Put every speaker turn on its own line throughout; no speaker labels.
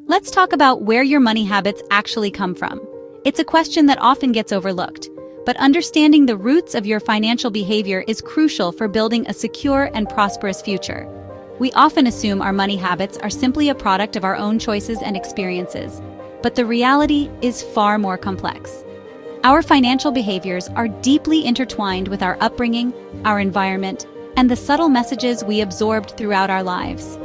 Let's talk about where your money habits actually come from. It's a question that often gets overlooked, but understanding the roots of your financial behavior is crucial for building a secure and prosperous future. We often assume our money habits are simply a product of our own choices and experiences, but the reality is far more complex. Our financial behaviors are deeply intertwined with our upbringing, our environment, and the subtle messages we absorbed throughout our lives.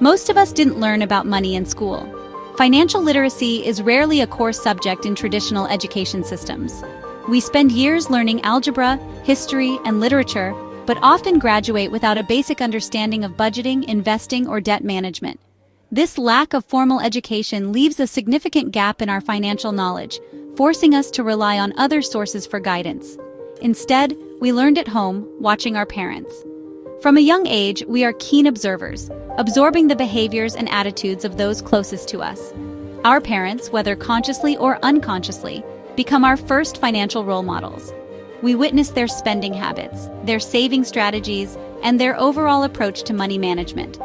Most of us didn't learn about money in school. Financial literacy is rarely a core subject in traditional education systems. We spend years learning algebra, history, and literature, but often graduate without a basic understanding of budgeting, investing, or debt management. This lack of formal education leaves a significant gap in our financial knowledge, forcing us to rely on other sources for guidance. Instead, we learned at home, watching our parents. From a young age, we are keen observers, absorbing the behaviors and attitudes of those closest to us. Our parents, whether consciously or unconsciously, become our first financial role models. We witness their spending habits, their saving strategies, and their overall approach to money management.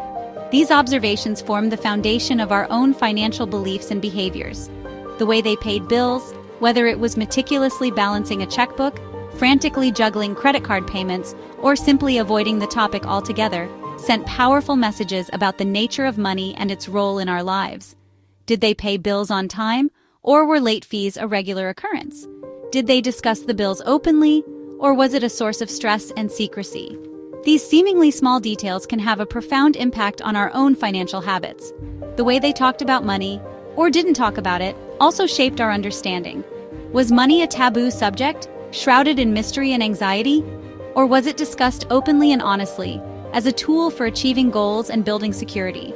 These observations form the foundation of our own financial beliefs and behaviors. The way they paid bills, whether it was meticulously balancing a checkbook, frantically juggling credit card payments, or simply avoiding the topic altogether, sent powerful messages about the nature of money and its role in our lives. Did they pay bills on time, or were late fees a regular occurrence? Did they discuss the bills openly, or was it a source of stress and secrecy? These seemingly small details can have a profound impact on our own financial habits. The way they talked about money, or didn't talk about it, also shaped our understanding. Was money a taboo subject, shrouded in mystery and anxiety? Or was it discussed openly and honestly, as a tool for achieving goals and building security?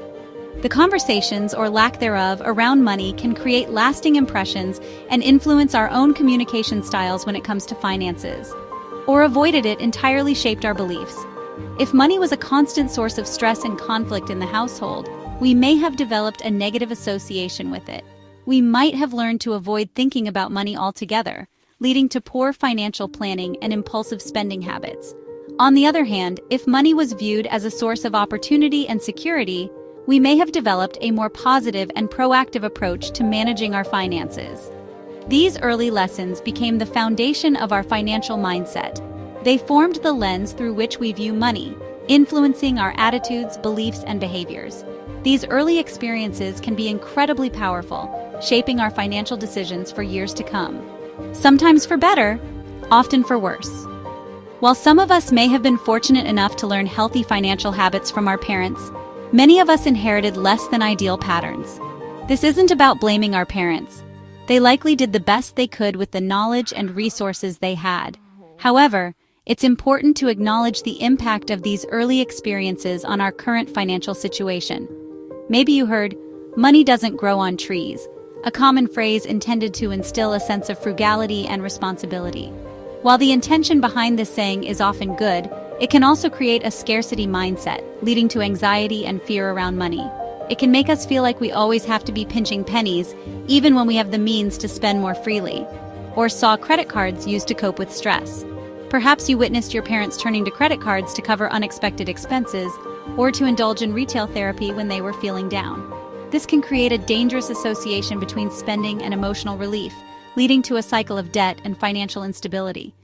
The conversations, or lack thereof, around money can create lasting impressions and influence our own communication styles when it comes to finances. Or avoided it entirely shaped our beliefs. If money was a constant source of stress and conflict in the household, we may have developed a negative association with it. We might have learned to avoid thinking about money altogether, leading to poor financial planning and impulsive spending habits. On the other hand, if money was viewed as a source of opportunity and security, we may have developed a more positive and proactive approach to managing our finances. These early lessons became the foundation of our financial mindset. They formed the lens through which we view money, influencing our attitudes, beliefs, and behaviors. These early experiences can be incredibly powerful, shaping our financial decisions for years to come. Sometimes for better, often for worse. While some of us may have been fortunate enough to learn healthy financial habits from our parents, many of us inherited less than ideal patterns. This isn't about blaming our parents. They likely did the best they could with the knowledge and resources they had. However, it's important to acknowledge the impact of these early experiences on our current financial situation. Maybe you heard, "Money doesn't grow on trees," a common phrase intended to instill a sense of frugality and responsibility. While the intention behind this saying is often good, it can also create a scarcity mindset, leading to anxiety and fear around money. It can make us feel like we always have to be pinching pennies, even when we have the means to spend more freely, or saw credit cards used to cope with stress. Perhaps you witnessed your parents turning to credit cards to cover unexpected expenses, or to indulge in retail therapy when they were feeling down. This can create a dangerous association between spending and emotional relief, leading to a cycle of debt and financial instability.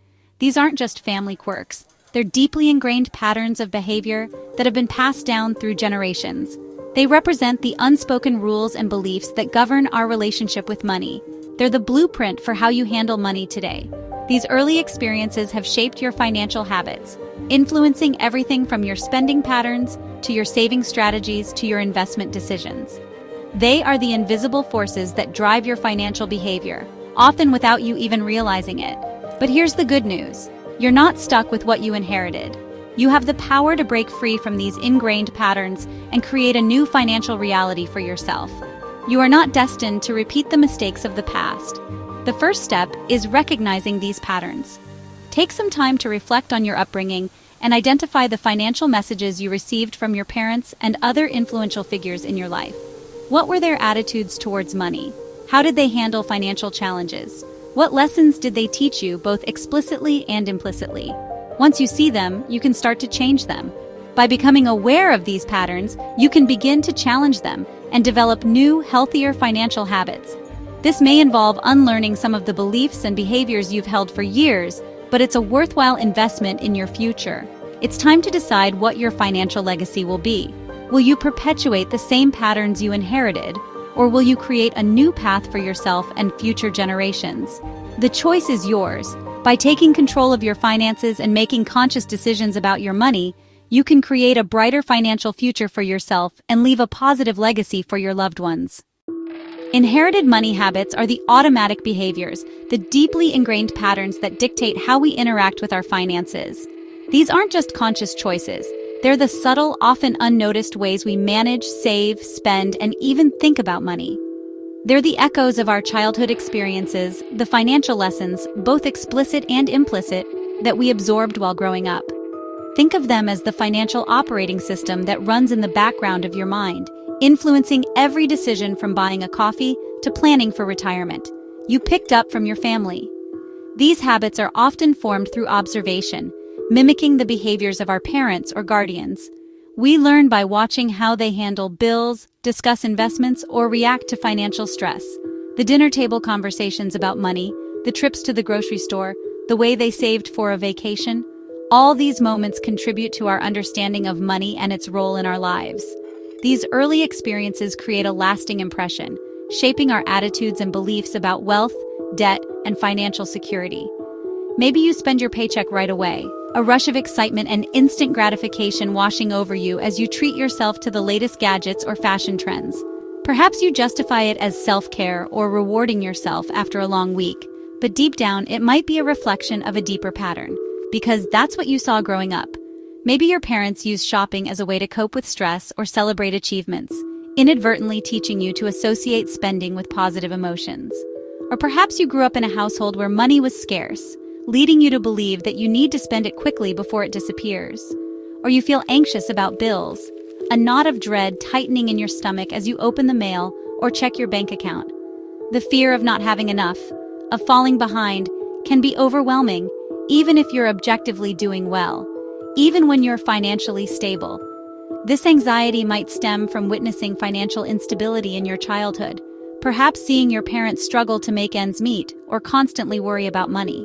These aren't just family quirks. They're deeply ingrained patterns of behavior that have been passed down through generations. They represent the unspoken rules and beliefs that govern our relationship with money. They're the blueprint for how you handle money today. These early experiences have shaped your financial habits, influencing everything from your spending patterns to your saving strategies to your investment decisions. They are the invisible forces that drive your financial behavior, often without you even realizing it. But here's the good news. You're not stuck with what you inherited. You have the power to break free from these ingrained patterns and create a new financial reality for yourself. You are not destined to repeat the mistakes of the past. The first step is recognizing these patterns. Take some time to reflect on your upbringing and identify the financial messages you received from your parents and other influential figures in your life. What were their attitudes towards money? How did they handle financial challenges? What lessons did they teach you, both explicitly and implicitly? Once you see them, you can start to change them. By becoming aware of these patterns, you can begin to challenge them and develop new, healthier financial habits. This may involve unlearning some of the beliefs and behaviors you've held for years, but it's a worthwhile investment in your future. It's time to decide what your financial legacy will be. Will you perpetuate the same patterns you inherited, or will you create a new path for yourself and future generations? The choice is yours. By taking control of your finances and making conscious decisions about your money, you can create a brighter financial future for yourself and leave a positive legacy for your loved ones. Inherited money habits are the automatic behaviors, the deeply ingrained patterns that dictate how we interact with our finances. These aren't just conscious choices. They're the subtle, often unnoticed ways we manage, save, spend, and even think about money. They're the echoes of our childhood experiences, the financial lessons, both explicit and implicit, that we absorbed while growing up. Think of them as the financial operating system that runs in the background of your mind, influencing every decision from buying a coffee to planning for retirement. You picked up from your family. These habits are often formed through observation, mimicking the behaviors of our parents or guardians. We learn by watching how they handle bills, discuss investments, or react to financial stress. The dinner table conversations about money, the trips to the grocery store, the way they saved for a vacation, all these moments contribute to our understanding of money and its role in our lives. These early experiences create a lasting impression, shaping our attitudes and beliefs about wealth, debt, and financial security. Maybe you spend your paycheck right away, a rush of excitement and instant gratification washing over you as you treat yourself to the latest gadgets or fashion trends. Perhaps you justify it as self-care or rewarding yourself after a long week, but deep down it might be a reflection of a deeper pattern, because that's what you saw growing up. Maybe your parents used shopping as a way to cope with stress or celebrate achievements, inadvertently teaching you to associate spending with positive emotions. Or perhaps you grew up in a household where money was scarce, leading you to believe that you need to spend it quickly before it disappears. Or you feel anxious about bills, a knot of dread tightening in your stomach as you open the mail or check your bank account. The fear of not having enough, of falling behind, can be overwhelming, even if you're objectively doing well. Even when you're financially stable. This anxiety might stem from witnessing financial instability in your childhood, perhaps seeing your parents struggle to make ends meet or constantly worry about money.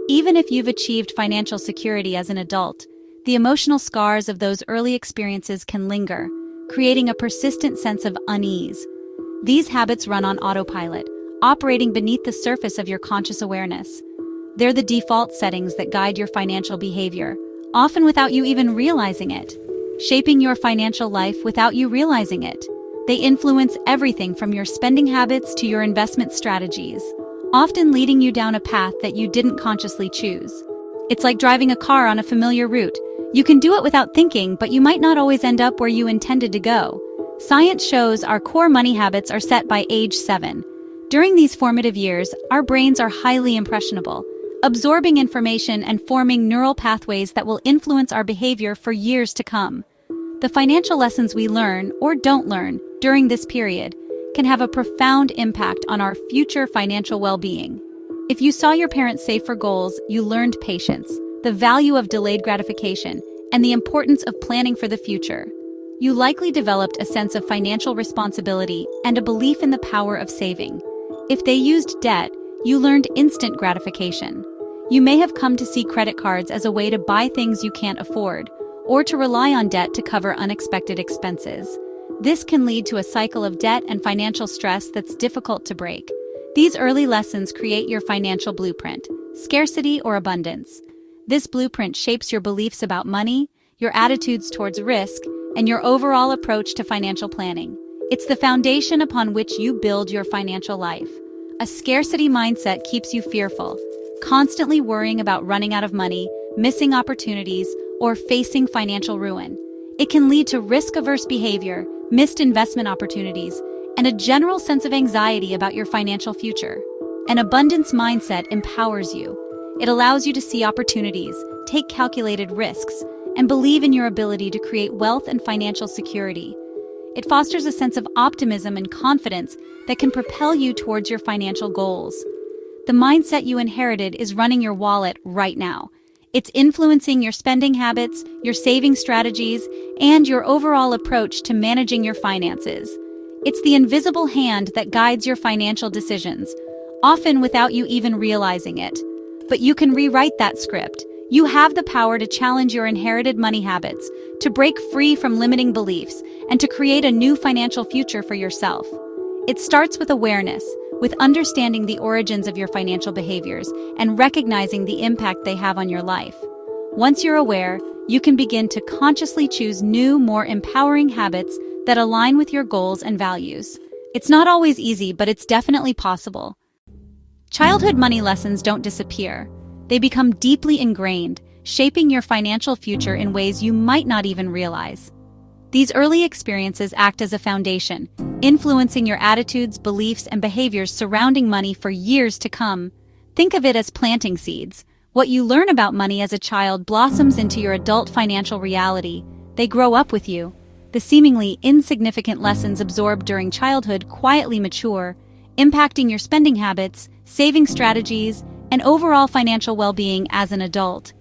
Even if you've achieved financial security as an adult, the emotional scars of those early experiences can linger, creating a persistent sense of unease. These habits run on autopilot, operating beneath the surface of your conscious awareness. They're the default settings that guide your financial behavior, often without you even realizing it, shaping your financial life without you realizing it. They influence everything from your spending habits to your investment strategies, often leading you down a path that you didn't consciously choose. It's like driving a car on a familiar route. You can do it without thinking, but you might not always end up where you intended to go. Science shows our core money habits are set by age 7. During these formative years, our brains are highly impressionable, absorbing information and forming neural pathways that will influence our behavior for years to come. The financial lessons we learn or don't learn during this period can have a profound impact on our future financial well-being. If you saw your parents save for goals, you learned patience, the value of delayed gratification, and the importance of planning for the future. You likely developed a sense of financial responsibility and a belief in the power of saving. If they used debt, you learned instant gratification. You may have come to see credit cards as a way to buy things you can't afford, or to rely on debt to cover unexpected expenses. This can lead to a cycle of debt and financial stress that's difficult to break. These early lessons create your financial blueprint, scarcity or abundance. This blueprint shapes your beliefs about money, your attitudes towards risk, and your overall approach to financial planning. It's the foundation upon which you build your financial life. A scarcity mindset keeps you fearful, constantly worrying about running out of money, missing opportunities, or facing financial ruin. It can lead to risk-averse behavior, missed investment opportunities, and a general sense of anxiety about your financial future. An abundance mindset empowers you. It allows you to see opportunities, take calculated risks, and believe in your ability to create wealth and financial security. It fosters a sense of optimism and confidence that can propel you towards your financial goals. The mindset you inherited is running your wallet right now. It's influencing your spending habits, your saving strategies, and your overall approach to managing your finances. It's the invisible hand that guides your financial decisions, often without you even realizing it. But you can rewrite that script. You have the power to challenge your inherited money habits, to break free from limiting beliefs, and to create a new financial future for yourself. It starts with awareness, with understanding the origins of your financial behaviors and recognizing the impact they have on your life. Once you're aware, you can begin to consciously choose new, more empowering habits that align with your goals and values. It's not always easy, but it's definitely possible. Childhood money lessons don't disappear. They become deeply ingrained, shaping your financial future in ways you might not even realize. These early experiences act as a foundation, influencing your attitudes, beliefs, and behaviors surrounding money for years to come. Think of it as planting seeds. What you learn about money as a child blossoms into your adult financial reality. They grow up with you. The seemingly insignificant lessons absorbed during childhood quietly mature, impacting your spending habits, saving strategies, and overall financial well-being as an adult.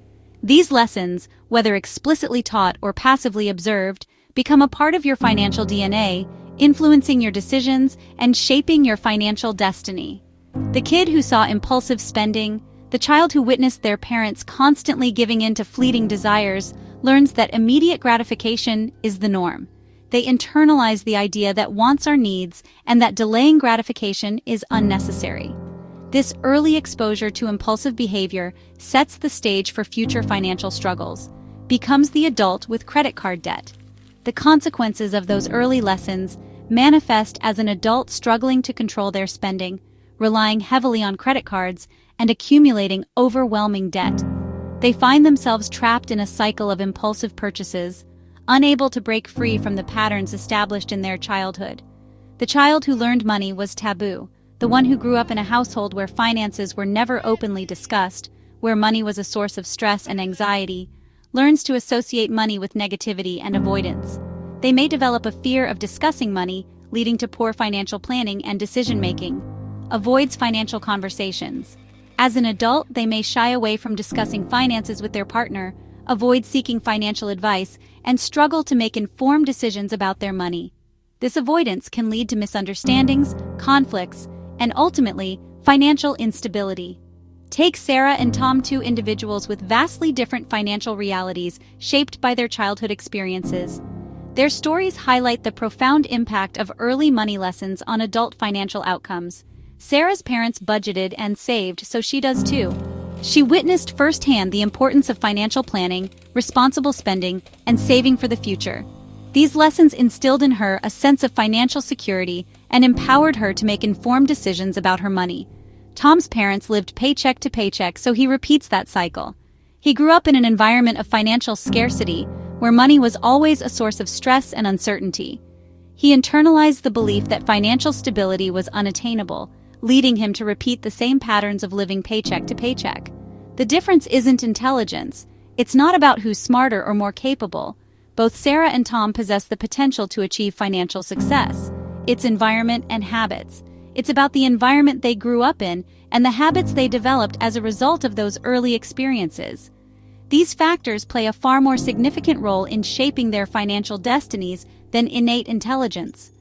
These lessons, whether explicitly taught or passively observed, become a part of your financial DNA, influencing your decisions and shaping your financial destiny. The kid who saw impulsive spending, the child who witnessed their parents constantly giving in to fleeting desires, learns that immediate gratification is the norm. They internalize the idea that wants are needs and that delaying gratification is unnecessary. This early exposure to impulsive behavior sets the stage for future financial struggles, becomes the adult with credit card debt. The consequences of those early lessons manifest as an adult struggling to control their spending, relying heavily on credit cards, and accumulating overwhelming debt. They find themselves trapped in a cycle of impulsive purchases, unable to break free from the patterns established in their childhood. The child who learned money was taboo, the one who grew up in a household where finances were never openly discussed, where money was a source of stress and anxiety, learns to associate money with negativity and avoidance. They may develop a fear of discussing money, leading to poor financial planning and decision-making. Avoids financial conversations. As an adult, they may shy away from discussing finances with their partner, avoid seeking financial advice, and struggle to make informed decisions about their money. This avoidance can lead to misunderstandings, conflicts, and ultimately, financial instability. Take Sarah and Tom, two individuals with vastly different financial realities shaped by their childhood experiences. Their stories highlight the profound impact of early money lessons on adult financial outcomes. Sarah's parents budgeted and saved, so she does too. She witnessed firsthand the importance of financial planning, responsible spending, and saving for the future. These lessons instilled in her a sense of financial security and empowered her to make informed decisions about her money. Tom's parents lived paycheck to paycheck, so he repeats that cycle. He grew up in an environment of financial scarcity, where money was always a source of stress and uncertainty. He internalized the belief that financial stability was unattainable, leading him to repeat the same patterns of living paycheck to paycheck. The difference isn't intelligence. It's not about who's smarter or more capable. Both Sarah and Tom possess the potential to achieve financial success. It's environment and habits. It's about the environment they grew up in and the habits they developed as a result of those early experiences. These factors play a far more significant role in shaping their financial destinies than innate intelligence.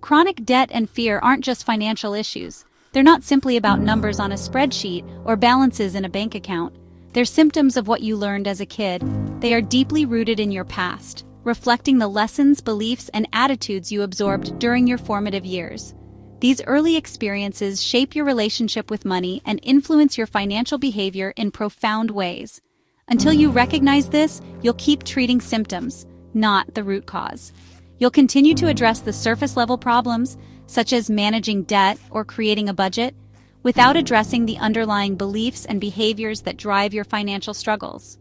Chronic debt and fear aren't just financial issues. They're not simply about numbers on a spreadsheet or balances in a bank account. They're symptoms of what you learned as a kid. They are deeply rooted in your past, reflecting the lessons, beliefs, and attitudes you absorbed during your formative years. These early experiences shape your relationship with money and influence your financial behavior in profound ways. Until you recognize this, you'll keep treating symptoms, not the root cause. You'll continue to address the surface-level problems, such as managing debt or creating a budget, without addressing the underlying beliefs and behaviors that drive your financial struggles.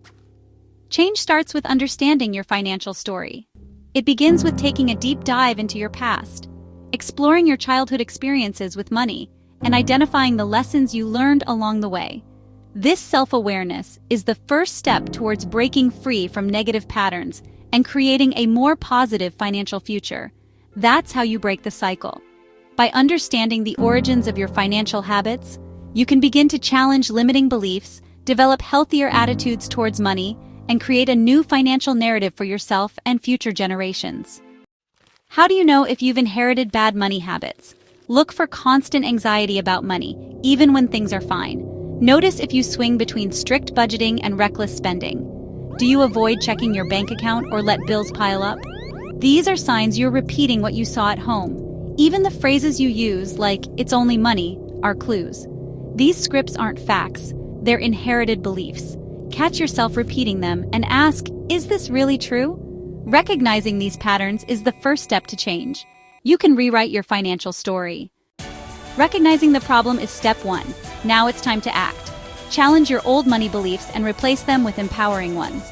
Change starts with understanding your financial story. It begins with taking a deep dive into your past, exploring your childhood experiences with money, and identifying the lessons you learned along the way. This self-awareness is the first step towards breaking free from negative patterns and creating a more positive financial future. That's how you break the cycle. By understanding the origins of your financial habits, you can begin to challenge limiting beliefs, develop healthier attitudes towards money, and create a new financial narrative for yourself and future generations. How do you know if you've inherited bad money habits? Look for constant anxiety about money, even when things are fine. Notice if you swing between strict budgeting and reckless spending. Do you avoid checking your bank account or let bills pile up? These are signs you're repeating what you saw at home. Even the phrases you use, like, "it's only money," are clues. These scripts aren't facts, they're inherited beliefs. Catch yourself repeating them and ask, is this really true? Recognizing these patterns is the first step to change. You can rewrite your financial story. Recognizing the problem is step one. Now it's time to act. Challenge your old money beliefs and replace them with empowering ones.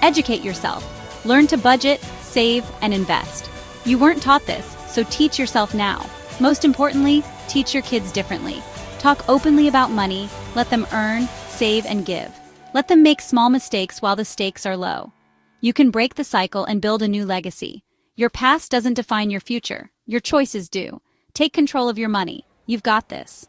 Educate yourself. Learn to budget, save, and invest. You weren't taught this, so teach yourself now. Most importantly, teach your kids differently. Talk openly about money, let them earn, save, and give. Let them make small mistakes while the stakes are low. You can break the cycle and build a new legacy. Your past doesn't define your future. Your choices do. Take control of your money. You've got this.